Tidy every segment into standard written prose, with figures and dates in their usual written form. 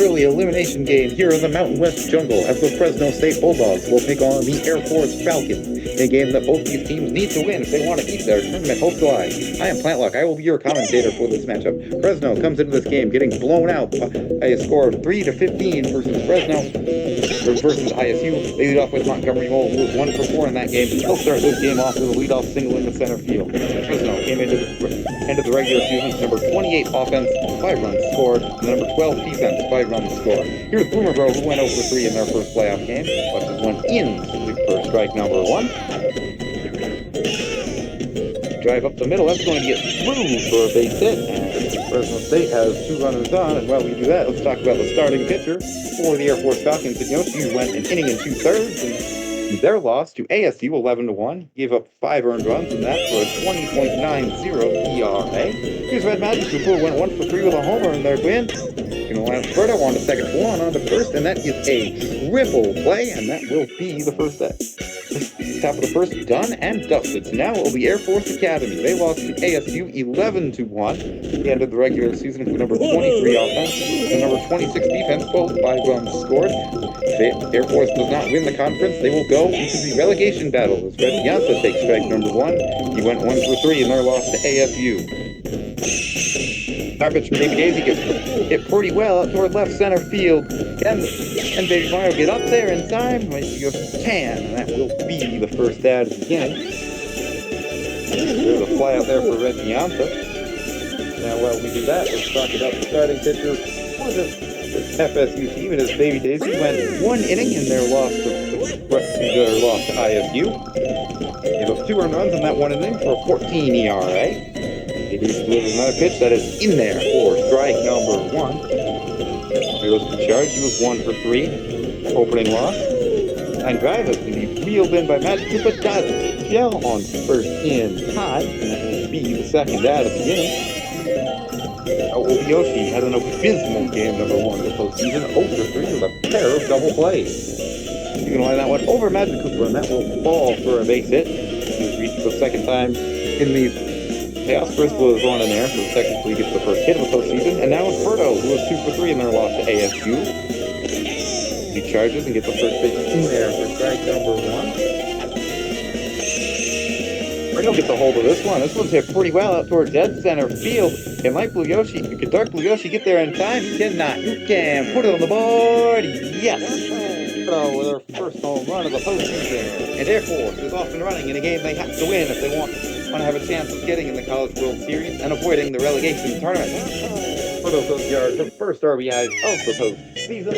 early elimination game here in the Mountain West Jungle as the Fresno State Bulldogs will take on the Air Force Falcons, a game that both these teams need to win if they want to keep their tournament hopes alive. I am Plantluck. I will be your commentator for this matchup. Fresno comes into this game getting blown out by a score of 3-15 versus Fresno, or versus ISU. They lead off with Montgomery Mole, who was 1 for 4 in that game. They'll start this game off with a leadoff single in the center field. Fresno came into the end of the regular season, number 28 offense, 5 runs scored, and number 12 defense, 5 runs scored. Here's Boomer Bro, who went 0 for 3 in their first playoff game. Watch this one in for strike number 1. Drive up the middle, that's going to get through for a base hit. And Fresno State has 2 runners on, and while we do that, let's talk about the starting pitcher for the Air Force Falcons. Yoshi went an inning and 2/3, and their loss to ASU 11-1, gave up 5 earned runs, and that's for a 20.90 ERA. Here's Red Magic, who went 1 for 3 with a homer in their win. Going to line Alberto on the second, one on the first, and that is a triple play, and that will be the first set. Top of the first, done and dusted. So now it will be Air Force Academy. They lost to ASU 11-1. They ended the regular season with number 23 offense and number 26 defense, both 5 runs scored. If Air Force does not win the conference, they will go into the relegation battle as Red Piazza takes strike number 1. He went 1 for 3 in their loss to ASU. Our pitcher, Baby Daisy, gets hit pretty well up toward left center field. And Baby Mario get up there in time, but you can, and that will be the first out of the game. There's a fly out there for Red Piazza. Now, while we do that, let's talk about the starting pitcher for this FSU team. And as Baby Daisy went 1 inning in their loss to ISU. Gave up 2 earned runs in that 1 inning for a 14 ERA. He delivers another pitch that is in there for strike number 1. Here goes the charge. He was 1 for 3. Opening loss. And drive has to be reeled in by Magic, but does gel on first in time. And that will be the second out of the inning. Yoshi had an abysmal game number 1 of the postseason. 0 for 3 with a pair of double plays. You can line that one over Magic Cooper, and that will fall for a base hit. He's reached the second time in these. Chaos First was on in there, so technically gets the first hit of the postseason. And now it's Berto, who was 2 for 3 in their loss to ASU. He charges and gets the first pitch in there for strike number 1. Berto gets a hold of this one. This one's hit pretty well out toward dead center field. And like Blue Yoshi, could Dark Blue Yoshi get there in time? You cannot. You can put it on the board. Yes. Berto with their first home run of the postseason. And Air Force is off and running in a game they have to win if they want to have a chance of getting in the College World Series and avoiding the relegation tournament. For those yards, the first RBIs of the postseason.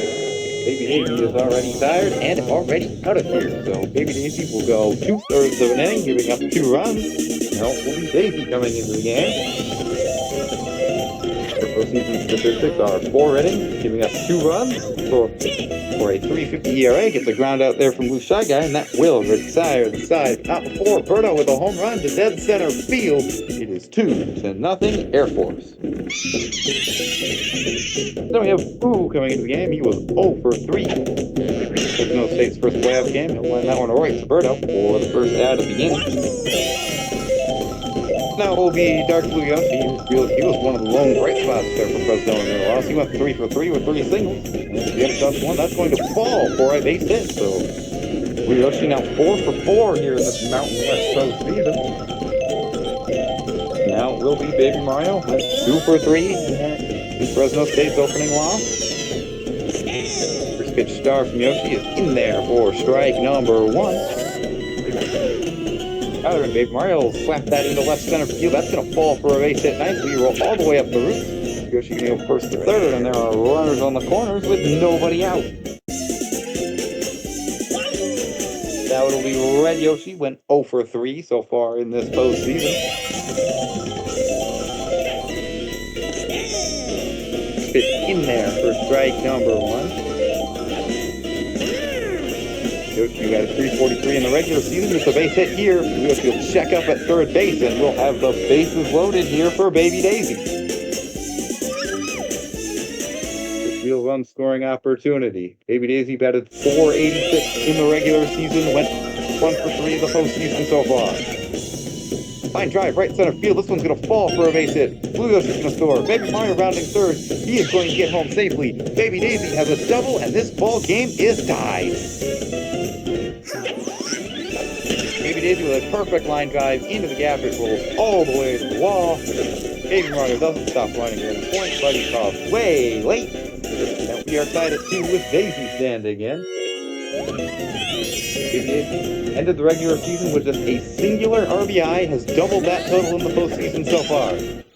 Baby Daisy is already tired and already out of here. So Baby Daisy will go 2/3 of an inning, giving up 2 runs. Now it will be Daisy coming into the game. The postseason statistics are 4 innings, giving up 2 runs for a 3.50 ERA. Gets a ground out there from Blue Shy Guy, and that will retire the side. Not before Berto with a home run to dead center field. It is 2-0 Air Force. Then we have Boo coming into the game. He was 0 for 3. Fresno State's first playoff game. He'll line that one right to Berto for the first out of the game. Now it will be Dark Blue Yoshi. He was one of the lone bright spots there for Fresno in their loss. He went 3 for 3 with 3 singles. And if he does one, that's going to fall for a base hit. So Blue Yoshi now 4 for 4 here in this Mountain West postseason. Now it will be Baby Mario. Went 2 for 3 in Fresno State's opening loss. First pitch star from Yoshi is in there for strike number 1. Tyler and Baby Mario will slap that into left center field. That's going to fall for a base hit nicely. Roll all the way up the roots. Yoshi going to go first to third, and there are runners on the corners with nobody out. Now it'll be Red Yoshi. Went 0 for 3 so far in this postseason. Pitch in there for strike number 1. Yoshi got a 343 in the regular season. It's a base hit here. Yoshi will check up at third base, and we'll have the bases loaded here for Baby Daisy. Real run scoring opportunity. Baby Daisy batted .486 in the regular season. Went 1 for 3 in the postseason so far. Line drive, right center field. This one's going to fall for a base hit. Blue Yoshi's going to score. Baby Mario rounding third. He is going to get home safely. Baby Daisy has a double, and this ball game is tied. Baby Daisy with a perfect line drive into the gap. It rolls all the way to the wall. Baby Mario doesn't stop running at any point, but he's off way late. And we are tied at 2 with Daisy standing in. Baby Daisy ended the regular season with just a singular RBI, has doubled that total in the postseason so far.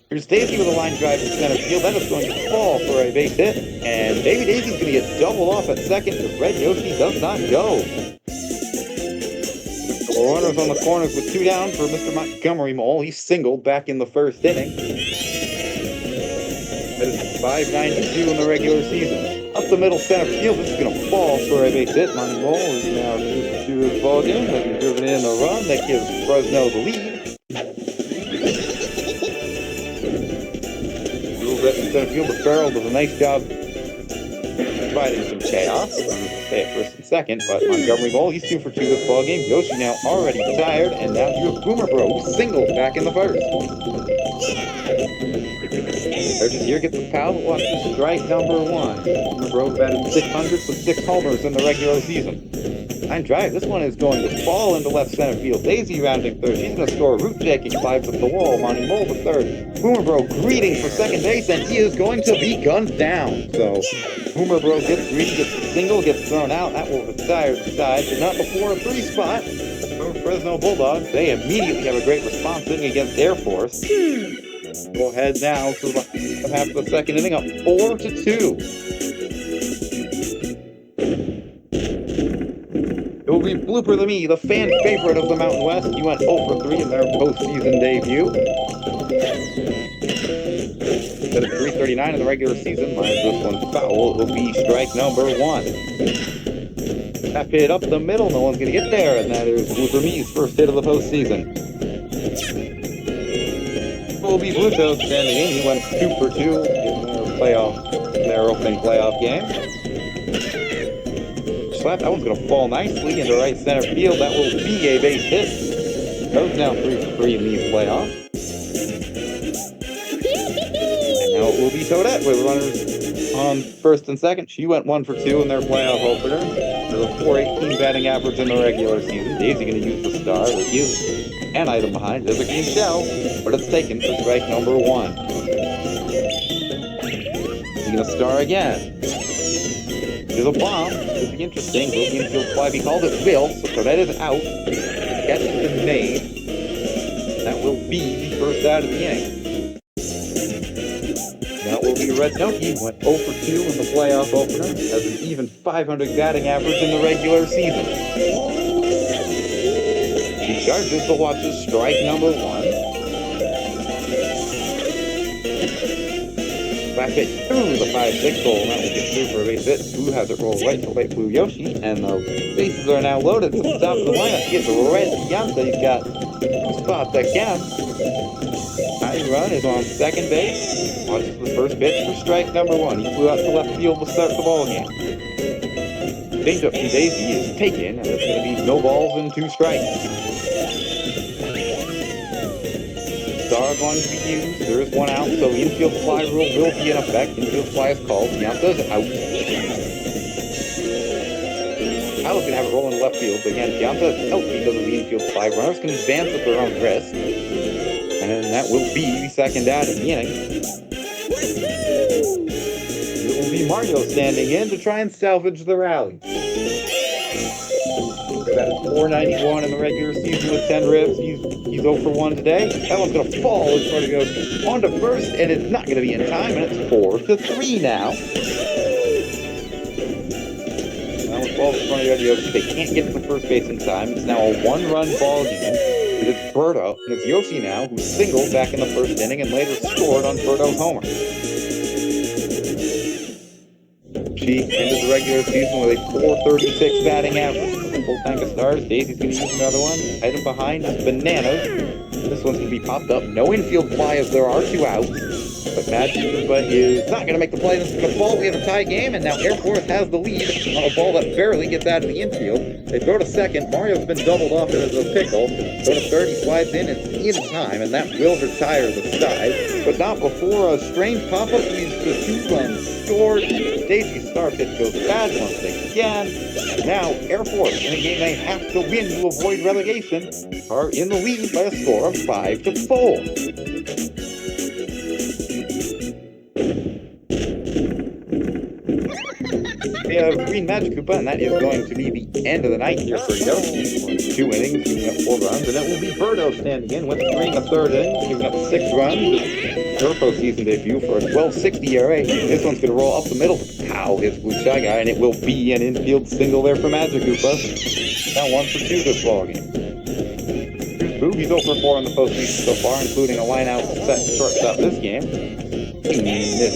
Here's Daisy with a line drive to center field. That is going to fall for a base hit. And Baby Daisy's going to get doubled off at second because Red Yoshi does not go. The runners on the corners with 2 down for Mr. Montgomery Mole. He singled back in the first inning. That is 592 in the regular season. Up the middle center field, this is going to fall for a base hit. Monty Mole is now 2-for-2 in the ball game. That is driven in a run. That gives Fresno the lead. Rules at the center field. The Farrell does a nice job providing some chaos. Stay at first and second, but Montgomery Mole, he's 2-for-2 this ball game. Yoshi now already tired, and now you have Boomer Bro, who singled back in the first. Burgess here gets the foul, but watches strike number 1. Boomer Bro batted 600 with 6 homers in the regular season. Line drive, this one is going to fall into left center field. Daisy rounding third, she's going to score. Root Jacking climbs up the wall. Monty Mole to third. Boomer Bro greeting for second base, and he is going to be gunned down. So Boomer Bro gets greedy, gets the single, gets thrown out. That will retire the side, but not before a 3 spot. For Fresno Bulldogs, they immediately have a great response inning against Air Force. We'll head now to the half of the second inning, up 4-2. It will be Blooper the Me, the fan favorite of the Mountain West. He went 0-for-3 in their postseason debut. Instead of 339 in the regular season, minus this one foul, it will be strike number 1. Tap hit up the middle, no one's going to get there, and that is Blooper Me's first hit of the postseason. It will be Blue Toes standing in. He went 2-for-2 in their opening playoff game. Slap, that one's going to fall nicely into right center field. That will be a base hit. Goes now 3-for-3 in these playoffs. And now it will be Toadette with runners on first and second. She went 1-for-2 in their playoff opener. There's a .418 batting average in the regular season. Daisy going to use the star with you. An item behind. There's a green shell, but it's taken for strike number 1. He's going to star again. There's a bomb. This will be interesting. Will the infield fly be called? It will. So that is out. Catch has been made. That will be the first out of the inning. That will be Red Donkey. Went 0-for-2 in the playoff opener. Has an even .500 batting average in the regular season. He charges the watches. Strike number 1. Back hit through the 5-6 hole, and that will get through for a base hit. Blue has it roll right to late Blue Yoshi, and the bases are now loaded to the top of the lineup. He gets a red Yanta. He's got 2 spots again. High run is on second base. Watches the first pitch for strike number 1. He flew out to left field to start the ball game. Change up to Daisy is taken, and it's going to be no balls and 2 strikes. Star going to be used. There is 1 out, so the infield fly rule will be in effect. Infield fly is called. Yanta's out. Kyle's going to have it roll in left field, but again, Yanta is out because of the infield fly. Runners can advance at their own risk. And that will be the second out of the inning. It will be Mario standing in to try and salvage the rally. That is .491 in the regular season with 10 ribs. He's 0-for-1 today. That one's going to fall as Carter goes on to first, and it's not going to be in time, and it's 4-3 now. Now with balls in front of the Yoshi, they can't get to the first base in time. It's now a 1-run ball game. It's Birdo, and it's Yoshi now, who singled back in the first inning and later scored on Birdo's homer. She ended the regular season with a .436 batting average. With a full tank of stars, Daisy's going to use another one. Item behind is Bananas. This one's going to be popped up. No infield fly as there are 2 outs. But Magic but is not going to make the play. This is going to fall. We have a tie game, and now Air Force has the lead on a ball that barely gets out of the infield. They throw to second. Mario's been doubled off as a pickle. Go to third. He slides in. It's in time, and that will retire the side. But not before a strange pop-up leads to 2 runs scored. Daisy's star pitch goes bad once again. Now Air Force, in a game they have to win to avoid relegation, are in the lead by a score of 5-4. We have Green Magic Koopa, and that is going to be the end of the night here for Yoshi. 2 innings, giving up 4 runs, and it will be Birdo standing in with 3 in the 3rd inning, giving up 6 runs. Her postseason debut for a 12.60 ERA. This one's going to roll up the middle. Pow, hits Blue Shy Guy, and it will be an infield single there for Magic Koopa. Now 1 for 2 this ballgame. Here's Boo. He's 0 for 4 in the postseason so far, including a line-out set shortstop this game. This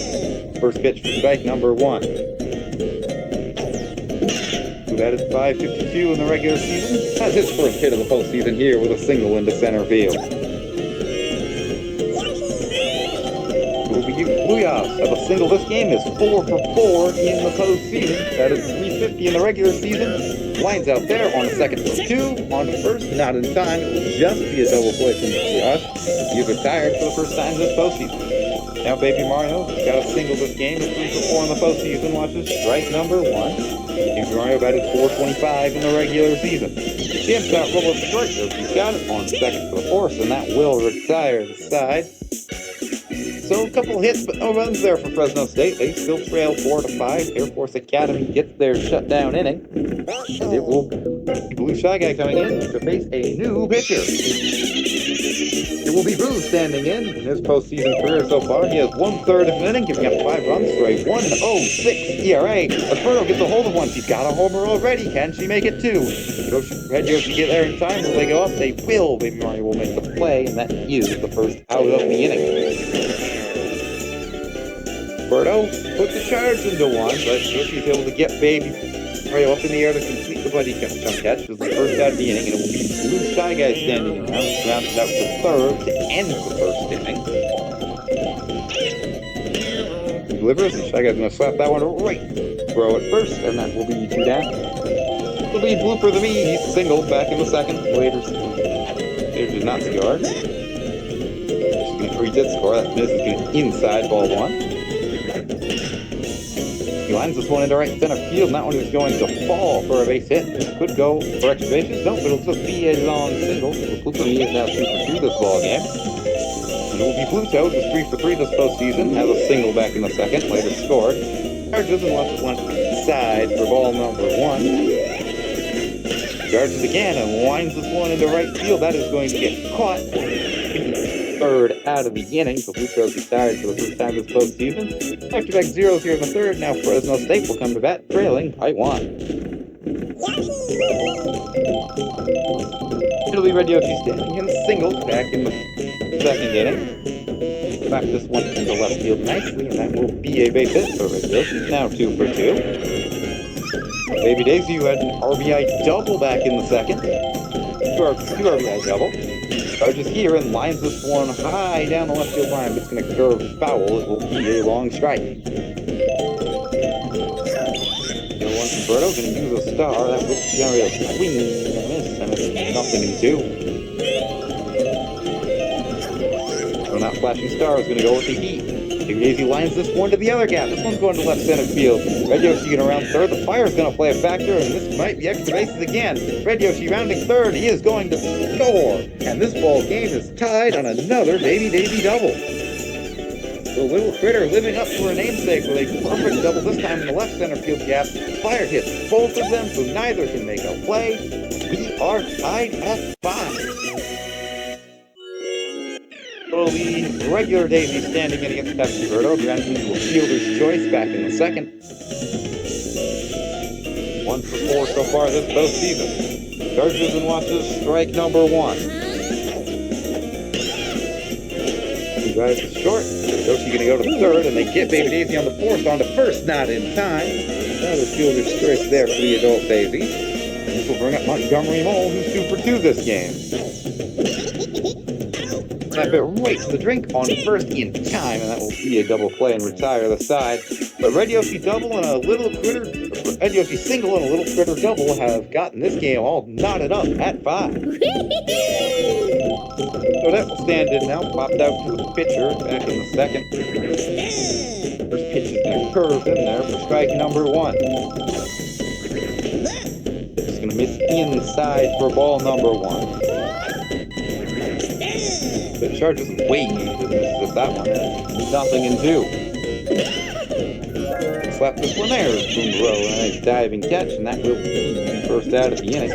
first pitch for strike number 1. That is 5.52 in the regular season. That's his first hit of the postseason here with a single into center field. Booyahs have a single. This game is 4 for 4 in the postseason. That is 3.50 in the regular season. Lines out there on the second for 2. On to first, not in time. It will just be a double play from Booyahs. He's retired for the first time this postseason. Now Baby Mario got a single this game. It's 3 for 4 in the postseason. Watches strike number 1. Baby Mario batted .425 in the regular season. James got rolled up short. He's got it on second for the force, and that will retire the side. So a couple hits, but no runs there for Fresno State. They still trail 4-5. Air Force Academy gets their shutdown inning. And it will be Blue Shy Guy coming in to face a new pitcher. It will be Boo standing in his postseason career so far. He has 1/3 of an inning, giving up 5 runs for a 1.06 ERA. Alberto gets a hold of one. She's got a homer already. Can she make it 2? Red Yoshi get there in time. Will they go up? They will. Baby Mario will make the play, and that is the first out of the inning. Alberto puts the charge into 1, but Yoshi's able to get Baby Mario up in the air to complete the buddy jump catch. This is the first out of the inning, and it will be Blue Shy Guy standing around. Rounds out to 3rd to end the first inning. He delivers, and Shy Guy's going to slap that one right throw at first, and that will be 2 down. It'll be Blooper the Me. He's singled back in the second. Later did not score. He did score. That miss is going inside ball 1. He lines this one into right center field, and that one is going to fall for a base hit. Could go for extra bases. No, but it'll just be a long single. Pluto is now 2 for 2 this ball game. And it will be Pluto, just 3 for 3 this postseason. Has a single back in the second, later scored. Charges and left one side for ball number 1. Charges again and winds this one into right field. That is going to get caught. 3rd out of the inning, so Pluto's retired for the first time this postseason. Back-to-back zeros here in the 3rd. Now Fresno State will come to bat, trailing by 1. It'll be Red Yoshi standing in single back in the 2nd inning. Back this one into left field nicely, and that will be a base hit for Red Yoshi. Now 2 for 2. Baby Daisy, who had an RBI double back in the 2nd. 2 RBI double. Charges here and lines this one high down the left field line, but it's going to curve foul. It will be a long strike. The one from Berto going to use a star. That will generate a swing and a miss, and it's 0-2. So not flashing star is going to go with the heat. Baby Daisy lines this one to the other gap. This one's going to left center field. Red Yoshi getting around 3rd. The fire's going to play a factor, and this might be extra bases again. Red Yoshi rounding 3rd. He is going to score. And this ball game is tied on another Baby Daisy double. The little critter living up to her namesake with a perfect double this time in the left center field gap. Fire hits both of them, so neither can make a play. We are tied at 5. So the regular Daisy standing in against Pepsi Birdo, granted to a fielder's choice back in the 2nd. 1 for 4 so far this postseason. Charges and watches strike number 1. 2 guys is short. Yoshi going to go to 3rd, and they get Baby Daisy on the 4th, on to 1st, not in time. Another fielder's choice there for the adult Daisy. And this will bring up Montgomery Mole, who's 2 for 2 this game. Snap it right to the drink on first in time, and that will be a double play and retire the side. But Red Yoshi double and a little critter, Red Yoshi single and a little critter double have gotten this game all knotted up at 5. So that will stand in now, popped out to the pitcher back in the second. First pitch is going to curve in there for strike number 1. It's going to miss inside for ball number 1. The Chargers way easier misses at that one. Nothing in 2. Slap this one there. Boom, row. A nice diving catch, and that will be first out of the inning.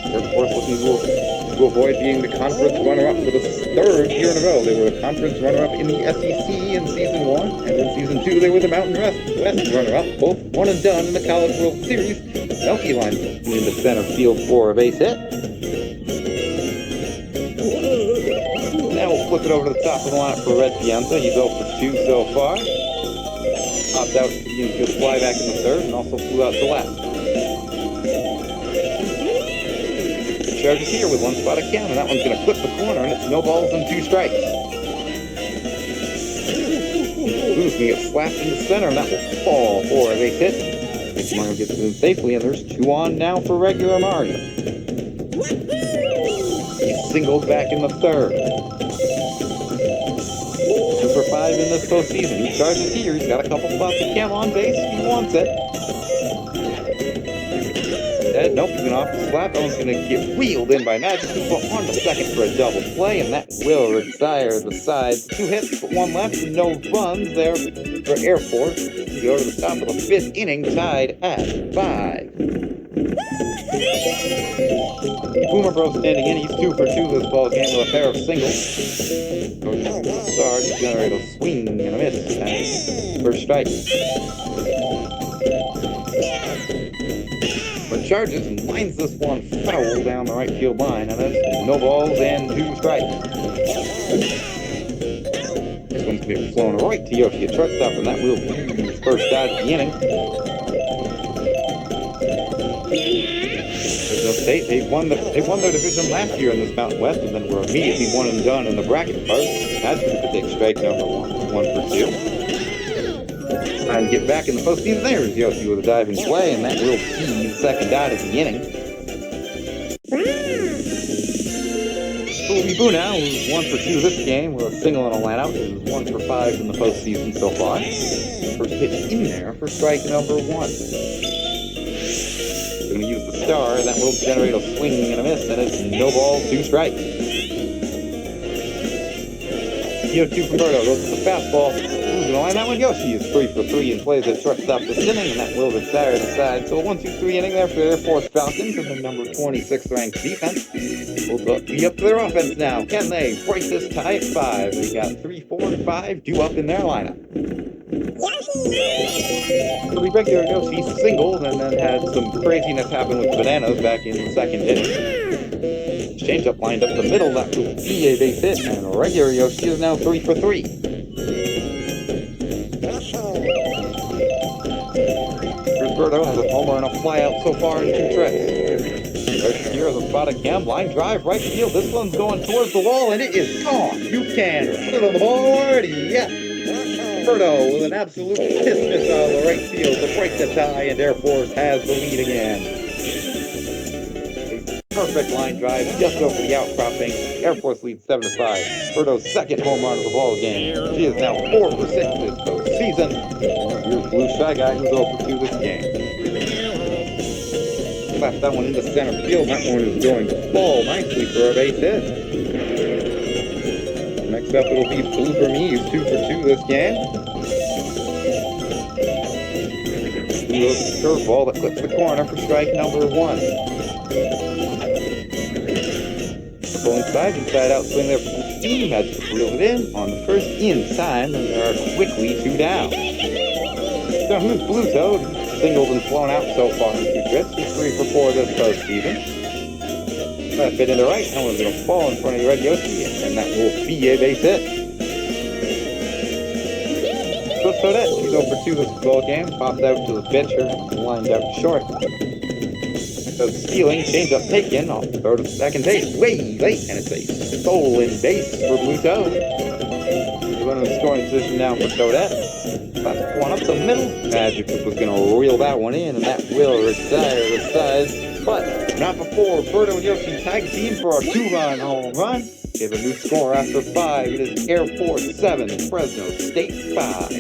They're, of course, looking to avoid being the conference runner-up for the 3rd year in a row. They were the conference runner-up in the SEC in Season 1, and in Season 2 they were the Mountain West runner-up, both one and done in the College World Series. Elkie line in the center field for a base hit. Now we'll flip it over to the top of the lineup for Red Pienza. He's 0 for 2 so far. Popped out to the infield fly back in the 3rd, and also flew out to left. Chargers here with 1 spot of count, and that one's going to clip the corner, and it's no balls and 2 strikes. Blue's going to get slapped in the center, and that will fall for a base hit. Mario gets it in safely, and there's 2 on now for regular Mario. He singles back in the 3rd. 2 for 5 in this postseason. He charges here. He's got a couple spots of count on base if he wants it. Nope, he's going to off the slap. That one's going to get wheeled in by Magic. He's on the second for a double play, and that will retire the side. 2 hits, but 1 left, and no runs there for Air Force. We go to the top of the 5th inning, tied at 5. Boomer Bro standing in. He's 2 for 2 this ball game with a pair of singles. Goes to the start to generate a swing and a miss. And first strike. But charges and lines this one foul down the right field line, and there's no balls and 2 strikes. This one's going to be flown right to Yoshi at shortstop, and that will be his first out of the inning. Fresno State, they won their division last year in this Mountain West, and then were immediately 1 and done in the bracket part. That's going to take strike number 1 for 2. And get back in the postseason. There's Yoshi with a diving play, and that will be the second out of the inning. Booby Boo now, who's 1 for 2 this game with a single and a line out. He was 1 for 5 in the postseason so far. First pitch in there for strike number 1. We're going to use the star, and that will generate a swing and a miss, and it's no balls, 2 strikes. CO2 from Berto goes to the fastball. Who's going to line that one? Yoshi is 3 for 3 and plays at shortstop this inning, and that will retire the side. So a 1-2-3 inning there for Air Force Falcons and the number 26th ranked defense. Will be up to their offense now. Can they break this tie at 5? They got 3, 4, and 5 due up in their lineup. It'll be regular Yoshi singled and then had some craziness happen with bananas back in the 2nd inning. Change-up lined up the middle, that will be a base hit, and regular Yoshi is now 3 for 3. Roberto has a homer and a flyout so far in 2 trips. Here is a spot of cam, line drive, right field. This one's going towards the wall, and it is gone. You can put it on the board, yeah. Roberto with an absolute piss out of the right field to break the tie, and Air Force has the lead again. Perfect line drive just over the outcropping. Air Force leads 7-5. Berto's 2nd home run of the ball game. She is now 4 for 6 this postseason. Here's Blue Shy Guy, who's 0 for 2 this game. Slapped that one into center field. That one is going to fall nicely for a base hit. Next up, it'll be Blue for me. He's 2 for 2 this game. Blue goes to the curveball that clips the corner for strike number 1. Inside out swing there for the team. Has to reel it in on the first inside, and there are quickly 2 down. So who's Blue Toad? Singled and flown out so far in 2 trips. He's 3 for 4 this postseason. That fit into right. That one's going to fall in front of Red Yoshi, and that will be a base hit. So Toadette, she's 0 for 2 this ball game. Popped out to the pitcher, lined out short. Does stealing, change up taken, off the third of second base, way late, and it's a stolen base for Blue Toad. We're going to the scoring position now for Toadette. That's one up the middle. Magic was going to reel that one in, and that will retire the size. But not before Birdo and Yoshi tag team for our 2-run home run. We have a new score after 5. It is Air Force 7, Fresno State 5.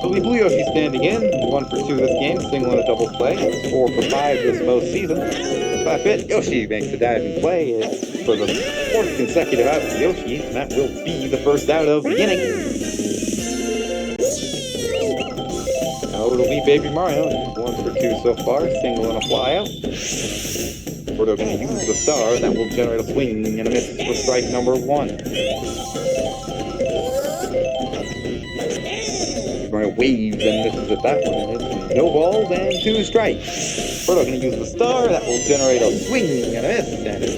So we Blue Yoshi standing in, 1 for 2 this game, single and a double play. It's 4 for 5 this postseason. 5 hit, Yoshi makes the diving play. It's for the 4th consecutive out for Yoshi, and that will be the first out of the inning. Now it'll be Baby Mario, 1 for 2 so far, single and a fly out. Birdo going to use the star, and that will generate a swing and a miss for strike number 1. Mario waves and misses at that one. It's no balls and 2 strikes. Birdo going to use the star. That will generate a swing and a miss. And it's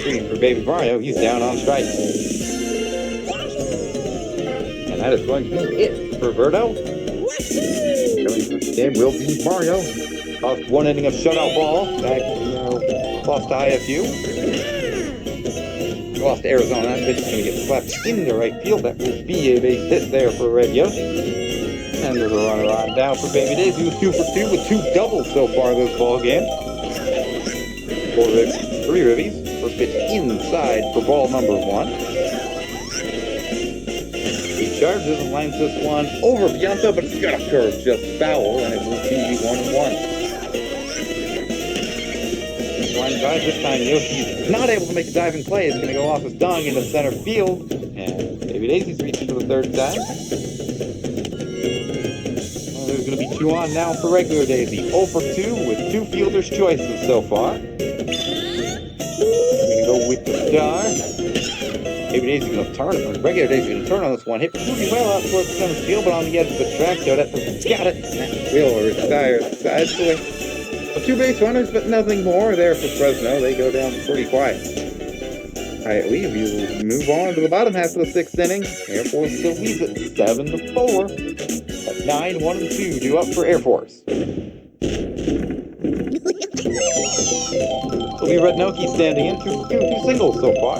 1, 2, 3 for Baby Mario. He's down on strike. And that is going to be it for Birdo. Coming to the game will be Mario. Lost 1 inning of shutout ball. Back, lost to IFU. Lost to Arizona. That pitch is going to get slapped into right field. That will be a base hit there for Red Yoshi. And there's a runner on down for Baby Daisy, who's 2 for 2 with 2 doubles so far this ball game. 4 ribs, 3 ribbies. First pitch inside for ball number 1. He charges and lines this one over Bianca, but it's got a curve just foul, and it will be 1-1. Line drive this time. Yoshi's not able to make a diving play. It's going to go off his dong into center field, and Baby Daisy's reaching for the 3rd time. There's going to be 2 on now for regular Daisy. 0 for 2 with 2 fielder's choices so far. We're going to go with the star. Baby Daisy's going to turn. Regular Daisy's going to turn on this one. Hit pretty well out towards the center field, but on the edge of the track, Toadette got it. And that will retire the side. So 2 base runners, but nothing more there for Fresno. They go down pretty quiet. Alright, we will move on to the bottom half of the 6th inning. Air Force still leads it 7-4. 9, 1, and 2 due up for Air Force. Will be Red Noki standing in, 2 singles so far.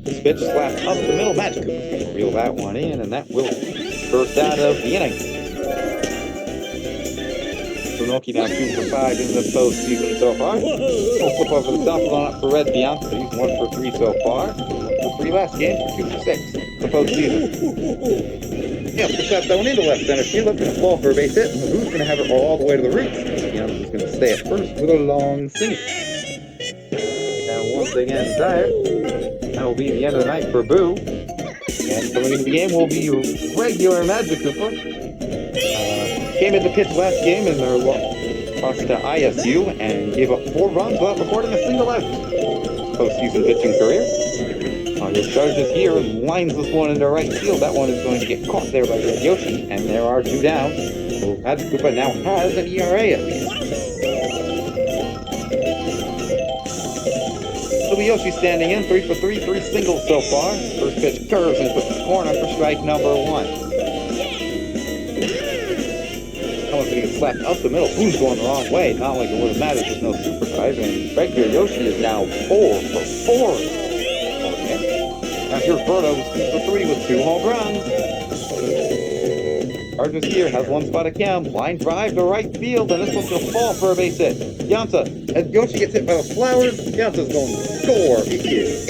This pitch slapped up the middle. Magic will reel that one in, and that will first out of the inning. Noki now 2 for 5 in this postseason so far. We'll flip over the top one up for Red Bianca. He's 1 for 3 so far. 1 for 3 last game for 2 for 6 the postseason. Yeah, push that one into left center field. That's going to fall for a base hit. And who's going to have it all the way to the roots? Bianca's going to stay at first with a long single. Now once again tired. That will be the end of the night for Boo. And coming into the game will be regular Magic Cooper. Came into pitch last game in their loss to ISU and gave up 4 runs without recording a single out. Postseason pitching career. He charges here and lines this one into right field. That one is going to get caught there by Red Yoshi, and there are 2 down. So Magic Koopa now has an ERA at least. So Yoshi standing in, 3 for 3, 3 singles so far. First pitch curves and puts the corner for strike number 1. Going to get slapped up the middle. Who's going the wrong way? Not like it would have mattered. There's no super drive. And regular Yoshi is now 4 for 4. Okay. Now here's Birdo, who's 2 for 3 with 2 home runs. Chargers here has 1 spot at Cam. Line drive to right field, and this one's going to fall for a base hit. Yamsa, as Yoshi gets hit by the flowers, Yamsa's going to score. It is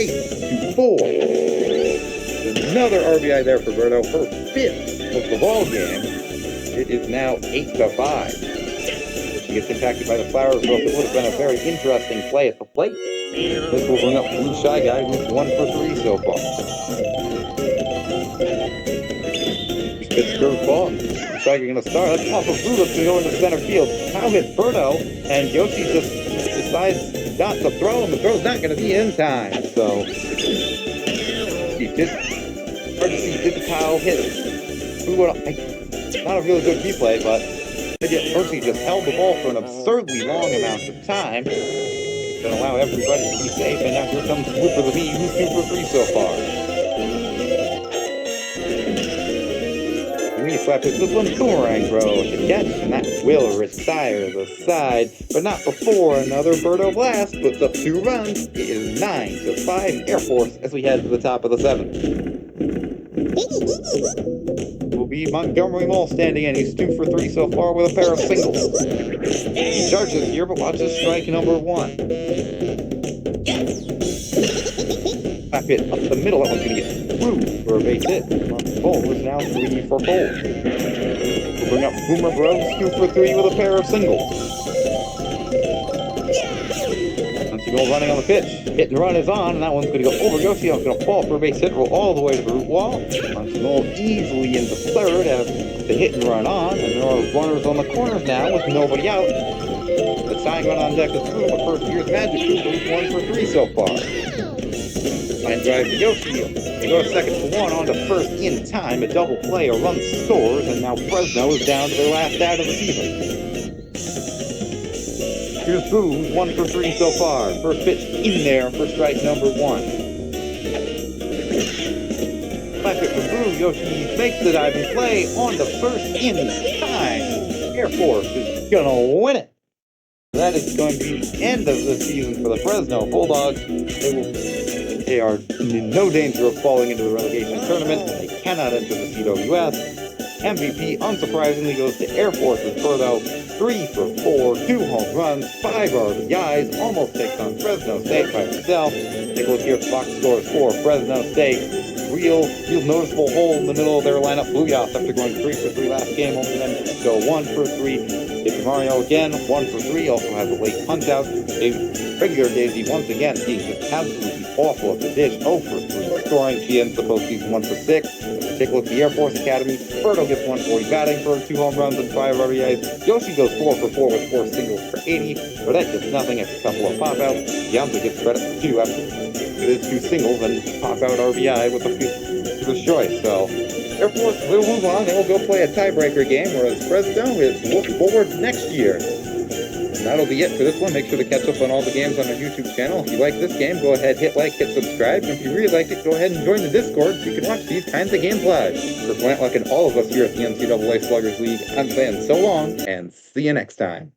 8-4. Another RBI there for Birdo, her 5th of the ball game. It is now 8-5. She gets impacted by the flowers, so it would have been a very interesting play at the plate. This will bring up Blue Shy Guy, who's 1 for 3 so far. Pitch curve ball. Shy Guy going to start. That's off of Blue. That's going to go into center field. Now hits Birdo, and Yoshi just decides not to throw, and the throw's not going to be in time. So he did. Hard to see. Did the Kyle hit it? Not a really good replay, but Percy just held the ball for an absurdly long amount of time. Going to allow everybody to be safe, and now here comes Whipper the Bee, who's 2 for 3 so far. We slap hits this one, boomerang throw to catch, and that will retire the side, but not before another Birdo blast puts up 2 runs. It is 9-5 Air Force as we head to the top of the 7th. Will be Montgomery Mole standing in. He's 2 for 3 so far with a pair of singles. He charges here, but watches strike number 1. Slap hit up the middle. That one's going to get through for a base hit. Cole is now 3 for Cole. We'll bring up Boomer Bros, 2 for 3 with a pair of singles. Go running on the pitch. Hit and run is on, and that one's going to go over Yoshi. It's going to fall for a base hit, roll all the way to the root wall. Montgomery easily into third as the hit and run on, and there are runners on the corners now with nobody out. The tying run on deck is through, but first year's Magic Cooper 1 for 3 so far. Line drive to Yoshi. They go to second for 1 on to first in time. A double play, a run scores, and now Fresno is down to their last out of the season. Here's Boo, who's 1 for 3 so far. First pitch in there for strike number 1. Slap it for Boo. Yoshi makes the diving play on the first in time. Air Force is gonna win it. That is going to be the end of the season for the Fresno Bulldogs. They are in no danger of falling into the relegation tournament, and they cannot enter the CWS. MVP, unsurprisingly, goes to Air Force's Birdo. 3 for 4, 2 home runs, 5 RBIs, almost takes on Fresno State by himself. Take a look here at the box scores for Fresno State. Real noticeable hole in the middle of their lineup. Booyah after going 3 for 3 last game, only then to go 1 for 3. If Mario again, 1 for 3, also has a late punch out. Regular Daisy once again being just absolutely awful at the dish, 0 for 3 scoring. She ends the postseason 1 for 6. Take a look at the Air Force Academy. Birdo gets 140 batting for 2 home runs and 5 RBIs. Yoshi goes 4 for 4 with 4 singles for 80. Burdette gets nothing after a couple of pop-outs. Yamza gets credit for 2 after his 2 singles and pop-out RBI with the choice. So Air Force will move on. They will go play a tiebreaker game, whereas Fresno is look forward next year. And that'll be it for this one. Make sure to catch up on all the games on our YouTube channel. If you like this game, go ahead, hit like, hit subscribe. And if you really liked it, go ahead and join the Discord so you can watch these kinds of games live. For Plantluck and all of us here at the NCAA Sluggers League, I'm saying so long, and see you next time.